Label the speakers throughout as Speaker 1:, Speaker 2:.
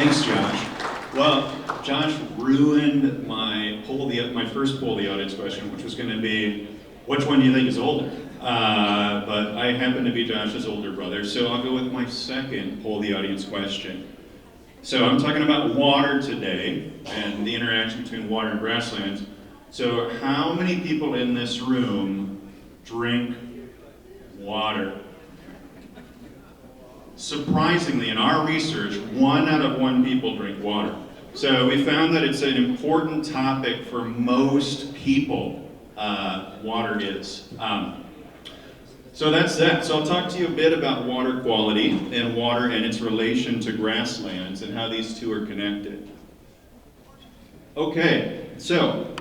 Speaker 1: Thanks, Josh. Well, Josh ruined my first poll the audience question, which was going to be, which one do you think is older? But I happen to be Josh's older brother, so I'll go with my second poll the audience question. So I'm talking about water today and the interaction between water and grasslands. So how many people in this room drink water? Surprisingly, in our research, 1 out of 1 people drink water. So we found that it's an important topic for most people, water is. So that's that. So I'll talk to you a bit about water quality and water and its relation to grasslands and how these two are connected. Okay, so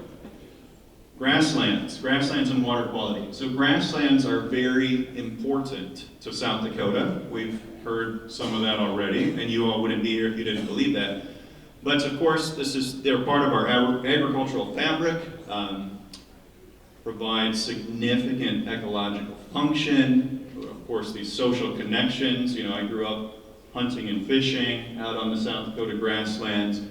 Speaker 1: grasslands and water quality. So grasslands are very important to South Dakota. We've heard some of that already, and you all wouldn't be here if you didn't believe that. But of course, they're part of our agricultural fabric, provide significant ecological function. Of course, these social connections. You know, I grew up hunting and fishing out on the South Dakota grasslands.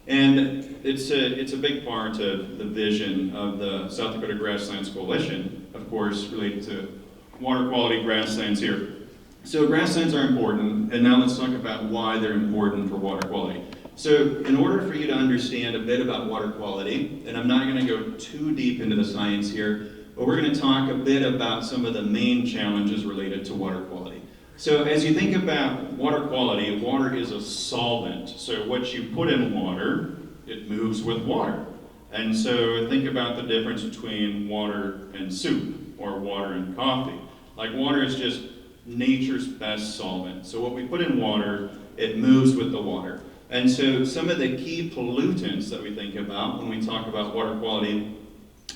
Speaker 1: And it's a big part of the vision of the South Dakota Grasslands Coalition, of course, related to water quality grasslands here. So grasslands are important, and now let's talk about why they're important for water quality. So in order for you to understand a bit about water quality, and I'm not going to go too deep into the science here, but we're going to talk a bit about some of the main challenges related to water quality. So as you think about water quality, water is a solvent. So what you put in water, it moves with water. And so think about the difference between water and soup or water and coffee. Like water is just nature's best solvent. So what we put in water, it moves with the water. And so some of the key pollutants that we think about when we talk about water quality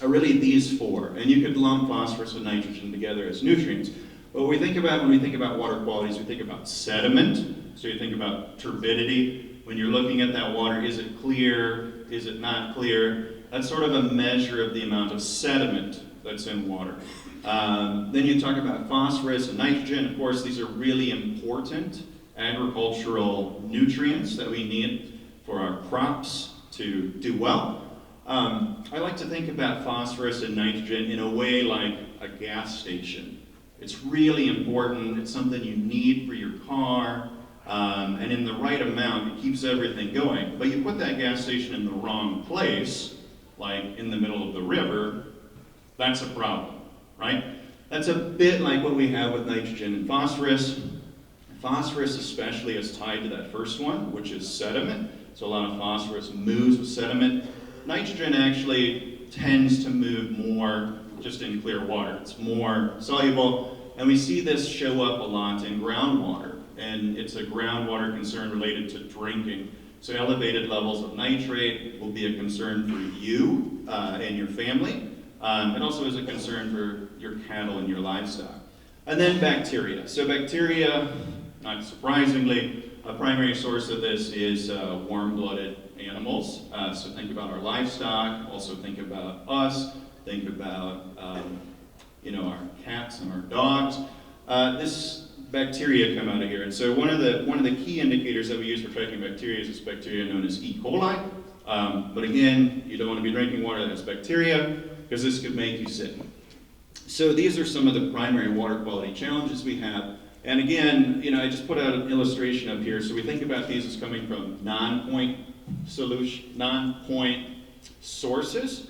Speaker 1: are really these 4. And you could lump phosphorus and nitrogen together as nutrients. But what we think about when we think about water quality is we think about sediment. So you think about turbidity. When you're looking at that water, is it clear? Is it not clear? That's sort of a measure of the amount of sediment that's in water. Then you talk about phosphorus and nitrogen. Of course, these are really important agricultural nutrients that we need for our crops to do well. I like to think about phosphorus and nitrogen in a way like a gas station. It's really important. It's something you need for your car, and in the right amount, it keeps everything going. But you put that gas station in the wrong place, like in the middle of the river, that's a problem, right? That's a bit like what we have with nitrogen and phosphorus. Phosphorus especially is tied to that first one, which is sediment. So a lot of phosphorus moves with sediment. Nitrogen actually tends to move more just in clear water. It's more soluble, and we see this show up a lot in groundwater, and it's a groundwater concern related to drinking. So elevated levels of nitrate will be a concern for you and your family. It also is a concern for your cattle and your livestock. And then bacteria. So bacteria, not surprisingly, a primary source of this is warm-blooded animals. So think about our livestock, also think about us, think about our cats and our dogs. This bacteria come out of here. And so one of the key indicators that we use for tracking bacteria is this bacteria known as E. coli. But again, you don't want to be drinking water that has bacteria because this could make you sick. So these are some of the primary water quality challenges we have. And again, I just put out an illustration up here. So we think about these as coming from non-point sources.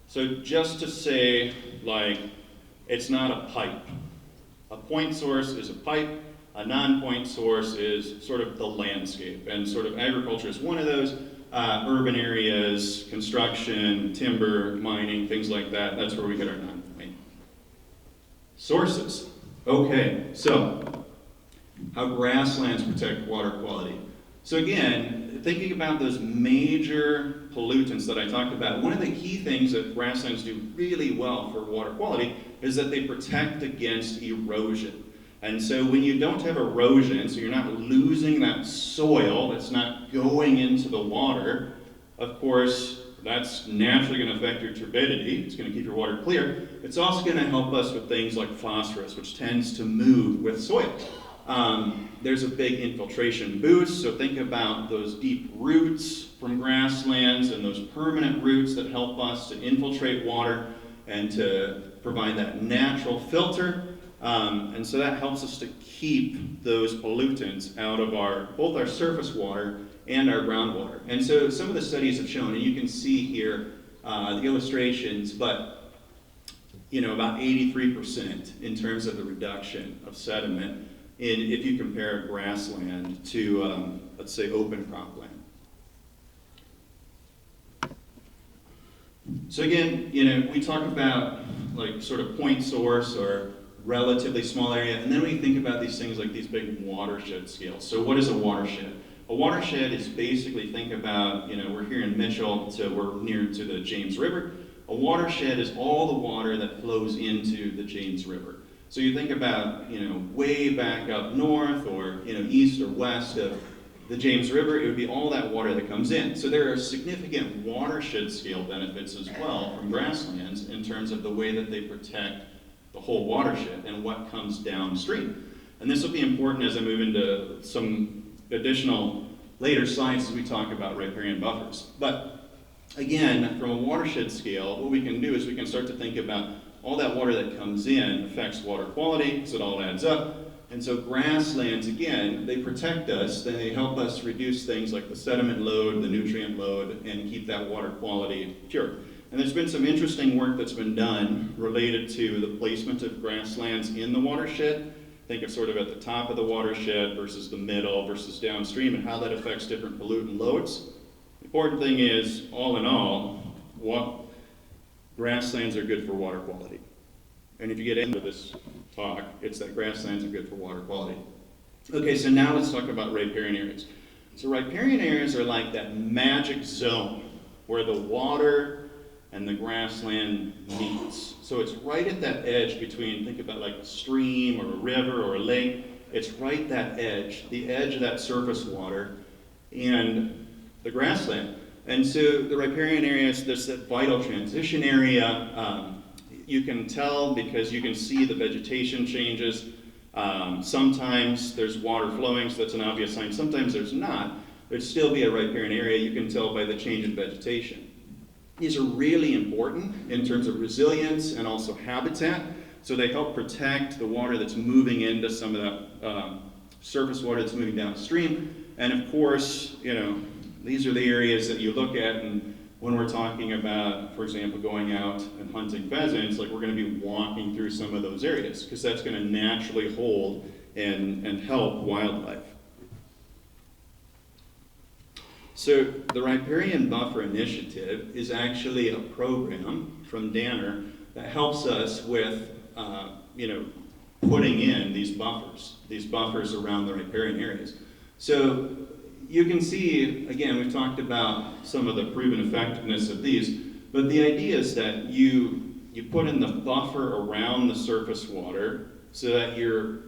Speaker 1: So just to say, like, it's not a pipe. A point source is a pipe. A non-point source is sort of the landscape. And sort of agriculture is one of those. Urban areas, construction, timber, mining, things like that. That's where we get our non-point sources. Okay, so how grasslands protect water quality. So again, thinking about those major pollutants that I talked about, one of the key things that grasslands do really well for water quality is that they protect against erosion. And so when you don't have erosion, so you're not losing that soil that's not going into the water, of course, that's naturally going to affect your turbidity. It's going to keep your water clear. It's also going to help us with things like phosphorus, which tends to move with soil. There's a big infiltration boost, so think about those deep roots from grasslands and those permanent roots that help us to infiltrate water and to provide that natural filter. And so that helps us to keep those pollutants out of both our surface water and our groundwater. And so some of the studies have shown, and you can see here the illustrations, but about 83% in terms of the reduction of sediment if you compare grassland to, let's say, open cropland. So again, we talk about like sort of point source or relatively small area, and then we think about these things like these big watershed scales. So what is a watershed? A watershed is basically, think about, we're here in Mitchell, so we're near to the James River. A watershed is all the water that flows into the James River. So you think about, way back up north or, east or west of the James River, it would be all that water that comes in. So there are significant watershed scale benefits as well from grasslands in terms of the way that they protect the whole watershed and what comes downstream. And this will be important as I move into some additional later slides as we talk about riparian buffers. But again, from a watershed scale, what we can do is we can start to think about all that water that comes in affects water quality, because it all adds up. And so grasslands, again, they protect us, they help us reduce things like the sediment load, the nutrient load, and keep that water quality pure. And there's been some interesting work that's been done related to the placement of grasslands in the watershed. Think of sort of at the top of the watershed versus the middle versus downstream and how that affects different pollutant loads. The important thing is, all in all, grasslands are good for water quality. And if you get into this talk, it's that grasslands are good for water quality. Okay, so now let's talk about riparian areas. So riparian areas are like that magic zone where the water and the grassland meets. So it's right at that edge between, think about like a stream or a river or a lake. It's right that edge, the edge of that surface water and the grassland. And so the riparian areas, there's that vital transition area. You can tell because you can see the vegetation changes. Sometimes there's water flowing, so that's an obvious sign. Sometimes there's not. There'd still be a riparian area. You can tell by the change in vegetation. These are really important in terms of resilience and also habitat. So they help protect the water that's moving into some of that surface water that's moving downstream. And of course, these are the areas that you look at, and when we're talking about, for example, going out and hunting pheasants, like we're going to be walking through some of those areas because that's going to naturally hold and help wildlife. So the Riparian Buffer Initiative is actually a program from Danner that helps us with, putting in these buffers around the riparian areas. So you can see, again, we've talked about some of the proven effectiveness of these, but the idea is that you put in the buffer around the surface water so that you're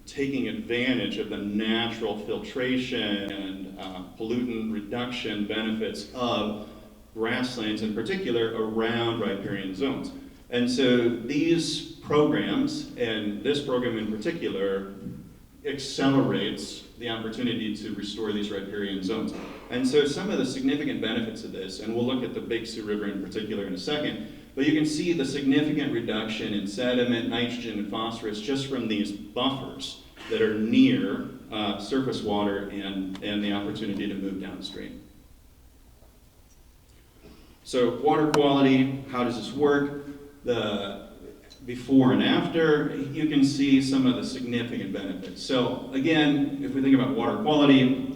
Speaker 1: taking advantage of the natural filtration and pollutant reduction benefits of grasslands in particular around riparian zones. And so these programs, and this program in particular, accelerates the opportunity to restore these riparian zones. And so some of the significant benefits of this, and we'll look at the Big Sioux River in particular in a second, but you can see the significant reduction in sediment, nitrogen, and phosphorus just from these buffers that are near surface water and the opportunity to move downstream. So water quality, how does this work? The before and after, you can see some of the significant benefits. So again, if we think about water quality,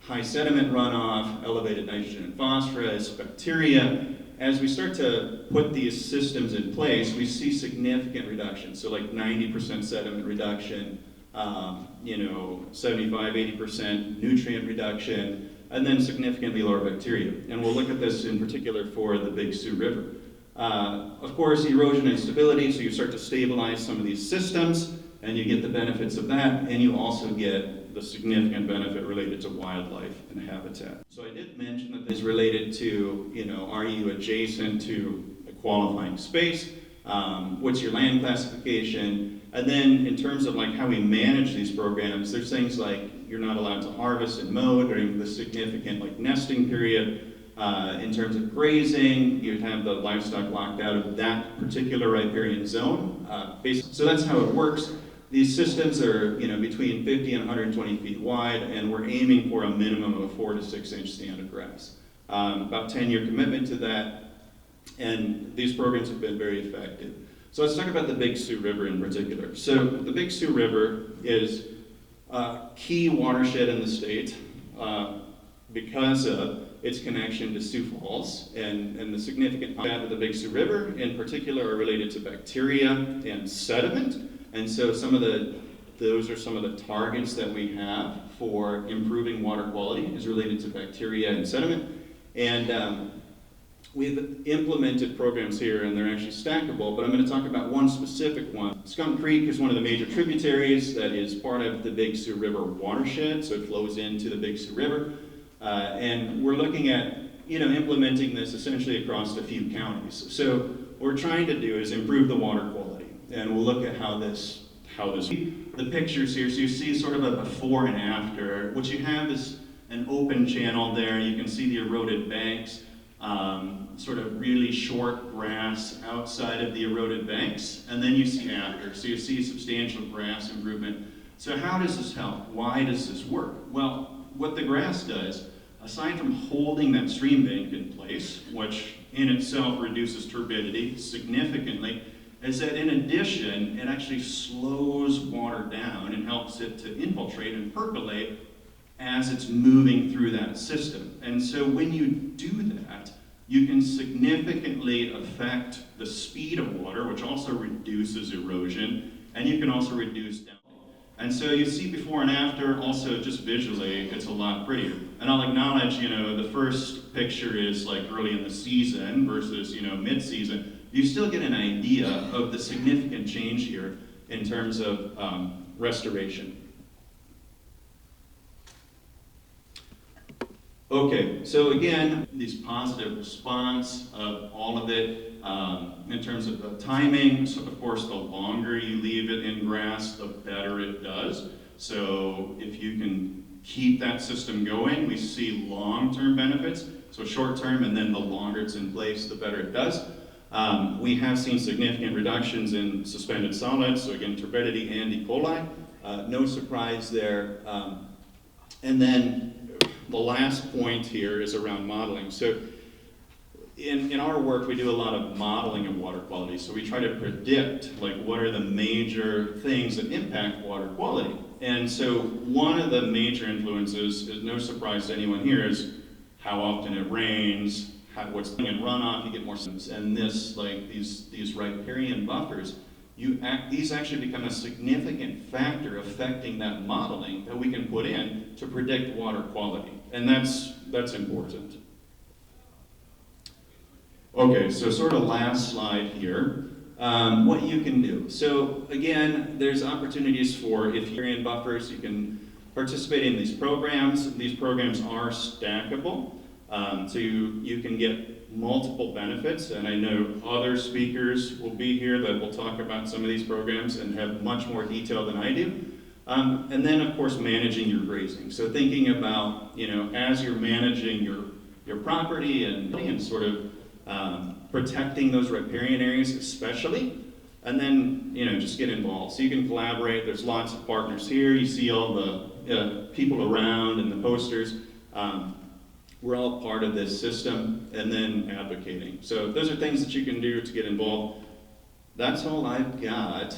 Speaker 1: high sediment runoff, elevated nitrogen and phosphorus, bacteria, as we start to put these systems in place, we see significant reductions. So like 90% sediment reduction, 75, 80% nutrient reduction, and then significantly lower bacteria. And we'll look at this in particular for the Big Sioux River. Of course, erosion and stability, so you start to stabilize some of these systems, and you get the benefits of that, and you also get the significant benefit related to wildlife and habitat. So I did mention that this is related to, are you adjacent to a qualifying space? What's your land classification? And then in terms of like how we manage these programs, there's things like you're not allowed to harvest and mow during the significant like nesting period. In terms of grazing, you'd have the livestock locked out of that particular riparian zone. So that's how it works. These systems are, between 50 and 120 feet wide, and we're aiming for a minimum of a 4 to 6 inch stand of grass. About 10-year commitment to that, and these programs have been very effective. So let's talk about the Big Sioux River in particular. So the Big Sioux River is a key watershed in the state because of its connection to Sioux Falls, and the significant impact of the Big Sioux River in particular are related to bacteria and sediment. And so those are some of the targets that we have for improving water quality is related to bacteria and sediment. And we've implemented programs here, and they're actually stackable, but I'm going to talk about one specific one. Skunk Creek is one of the major tributaries that is part of the Big Sioux River watershed, so it flows into the Big Sioux River. And we're looking at, implementing this essentially across a few counties. So what we're trying to do is improve the water quality, and we'll look at how this. The pictures here, so you see sort of a before and after. What you have is an open channel there. You can see the eroded banks, sort of really short grass outside of the eroded banks, and then you see after. So you see substantial grass improvement. So how does this help? Why does this work? Well, what the grass does, aside from holding that stream bank in place, which in itself reduces turbidity significantly, is that in addition, it actually slows water down and helps it to infiltrate and percolate as it's moving through that system. And so when you do that, you can significantly affect the speed of water, which also reduces erosion, and you can also reduce depth. And so you see before and after, also just visually, it's a lot prettier. And I'll acknowledge, the first picture is like early in the season versus, mid-season. You still get an idea of the significant change here in terms of restoration. Okay, so again, these positive response of all of it in terms of the timing. So of course, the longer you leave it in grass, the better it does. So if you can keep that system going, we see long-term benefits. So short-term, and then the longer it's in place, the better it does. We have seen significant reductions in suspended solids, so again, turbidity and E. coli. No surprise there. And then the last point here is around modeling. So in our work, we do a lot of modeling of water quality. So we try to predict, like, what are the major things that impact water quality. And so one of the major influences, is no surprise to anyone here, is how often it rains, what's in runoff, you get more sense. And this, like these riparian buffers, these actually become a significant factor affecting that modeling that we can put in to predict water quality. And that's important. Okay, so sort of last slide here. What you can do. So again, there's opportunities for, if you're in buffers, you can participate in these programs. These programs are stackable. So you can get multiple benefits, and I know other speakers will be here that will talk about some of these programs and have much more detail than I do. And then of course managing your grazing. So thinking about, as you're managing your property and sort of protecting those riparian areas especially, and then just get involved. So you can collaborate. There's lots of partners here. You see all the people around and the posters. We're all part of this system, and then advocating. So those are things that you can do to get involved. That's all I've got.